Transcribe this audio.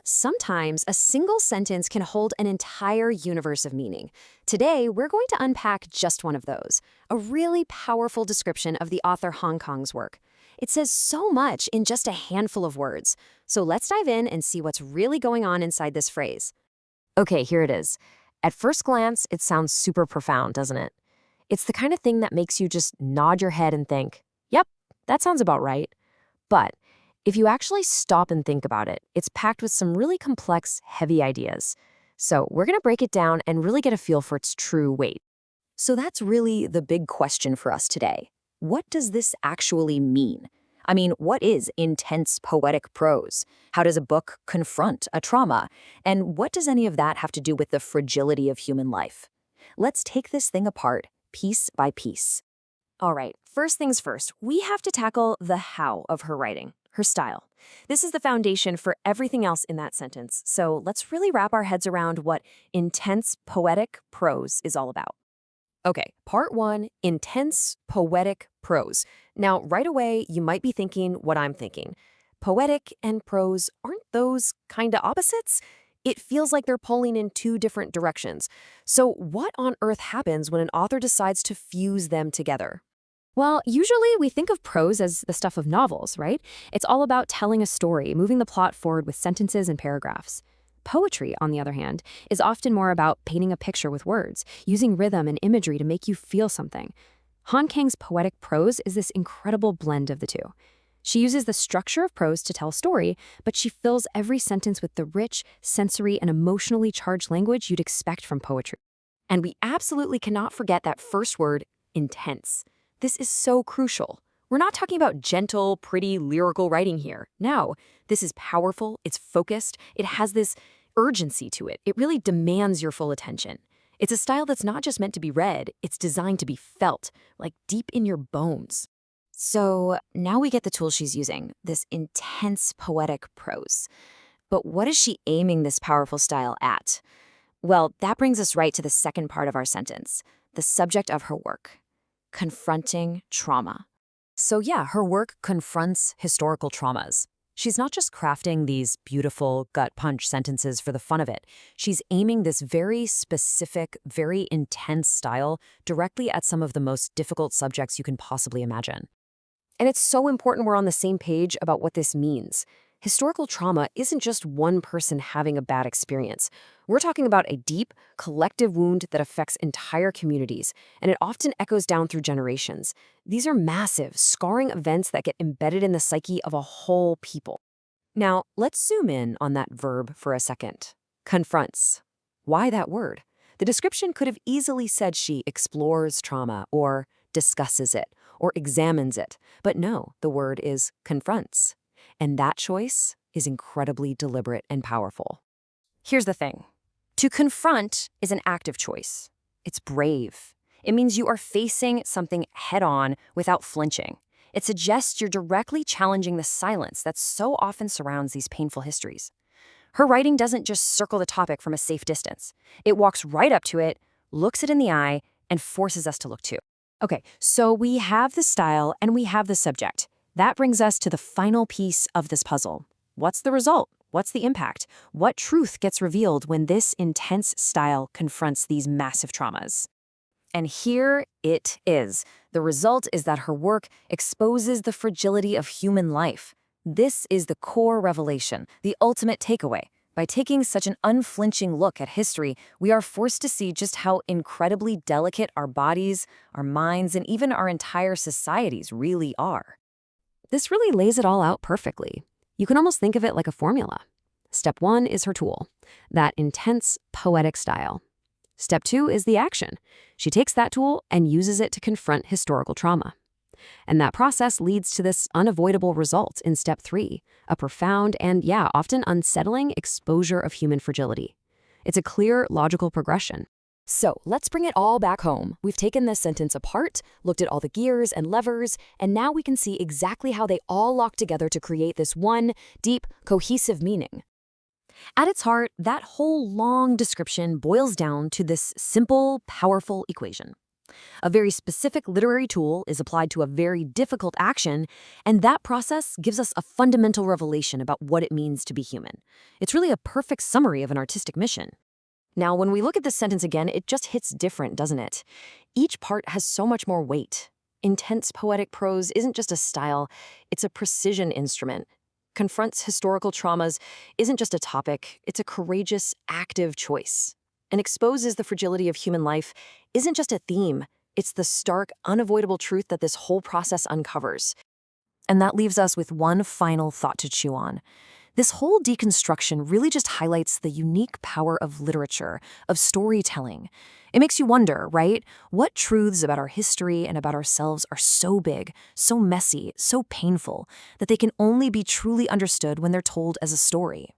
Sometimes a single sentence can hold an entire universe of meaning. Today, we're going to unpack just one of those, a really powerful description of the author Hong Kong's work. It says so much in just a handful of words. So let's dive in and see what's really going on inside this phrase. Okay, here it is. At first glance, it sounds super profound, doesn't it? It's the kind of thing that makes you just nod your head and think, yep, that sounds about right. But if you actually stop and think about it, it's packed with some really complex, heavy ideas. So we're going to break it down and really get a feel for its true weight. So that's really the big question for us today. What does this actually mean? I mean, what is intense poetic prose? How does a book confront a trauma? And what does any of that have to do with the fragility of human life? Let's take this thing apart, piece by piece. All right, first things first, we have to tackle the how of her writing, her style. This is the foundation for everything else in that sentence, so let's really wrap our heads around what intense poetic prose is all about. Okay, part one, intense poetic prose. Now, right away, you might be thinking what I'm thinking. Poetic and prose, aren't those kind of opposites? It feels like they're pulling in two different directions. So what on earth happens when an author decides to fuse them together? Well, usually we think of prose as the stuff of novels, right? It's all about telling a story, moving the plot forward with sentences and paragraphs. Poetry, on the other hand, is often more about painting a picture with words, using rhythm and imagery to make you feel something. Han Kang's poetic prose is this incredible blend of the two. She uses the structure of prose to tell a story, but she fills every sentence with the rich, sensory, and emotionally charged language you'd expect from poetry. And we absolutely cannot forget that first word, intense. This is so crucial. We're not talking about gentle, pretty, lyrical writing here. No, this is powerful, it's focused, it has this urgency to it. It really demands your full attention. It's a style that's not just meant to be read, it's designed to be felt, like deep in your bones. So now we get the tool she's using, this intense poetic prose. But what is she aiming this powerful style at? Well, that brings us right to the second part of our sentence, the subject of her work, confronting trauma. So yeah, her work confronts historical traumas. She's not just crafting these beautiful, gut-punch sentences for the fun of it. She's aiming this very specific, very intense style directly at some of the most difficult subjects you can possibly imagine. And it's so important we're on the same page about what this means. Historical trauma isn't just one person having a bad experience. We're talking about a deep, collective wound that affects entire communities, and it often echoes down through generations. These are massive, scarring events that get embedded in the psyche of a whole people. Now, let's zoom in on that verb for a second. Confronts. Why that word? The description could have easily said she explores trauma, or discusses it, or examines it. But no, the word is confronts. And that choice is incredibly deliberate and powerful. Here's the thing. To confront is an active choice. It's brave. It means you are facing something head-on without flinching. It suggests you're directly challenging the silence that so often surrounds these painful histories. Her writing doesn't just circle the topic from a safe distance. It walks right up to it, looks it in the eye, and forces us to look too. Okay, so we have the style and we have the subject. That brings us to the final piece of this puzzle. What's the result? What's the impact? What truth gets revealed when this intense style confronts these massive traumas? And here it is. The result is that her work exposes the fragility of human life. This is the core revelation, the ultimate takeaway. By taking such an unflinching look at history, we are forced to see just how incredibly delicate our bodies, our minds, and even our entire societies really are. This really lays it all out perfectly. You can almost think of it like a formula. Step 1 is her tool, that intense, poetic style. Step 2 is the action. She takes that tool and uses it to confront historical trauma. And that process leads to this unavoidable result in step 3, a profound and, often unsettling exposure of human fragility. It's a clear, logical progression. So let's bring it all back home. We've taken this sentence apart, looked at all the gears and levers, and now we can see exactly how they all lock together to create this one deep, cohesive meaning. At its heart, that whole long description boils down to this simple, powerful equation. A very specific literary tool is applied to a very difficult action, and that process gives us a fundamental revelation about what it means to be human. It's really a perfect summary of an artistic mission. Now, when we look at this sentence again, it just hits different, doesn't it? Each part has so much more weight. Intense poetic prose isn't just a style, it's a precision instrument. Confronts historical traumas isn't just a topic, it's a courageous, active choice. And exposes the fragility of human life isn't just a theme, it's the stark, unavoidable truth that this whole process uncovers. And that leaves us with one final thought to chew on. This whole deconstruction really just highlights the unique power of literature, of storytelling. It makes you wonder, right? What truths about our history and about ourselves are so big, so messy, so painful, that they can only be truly understood when they're told as a story?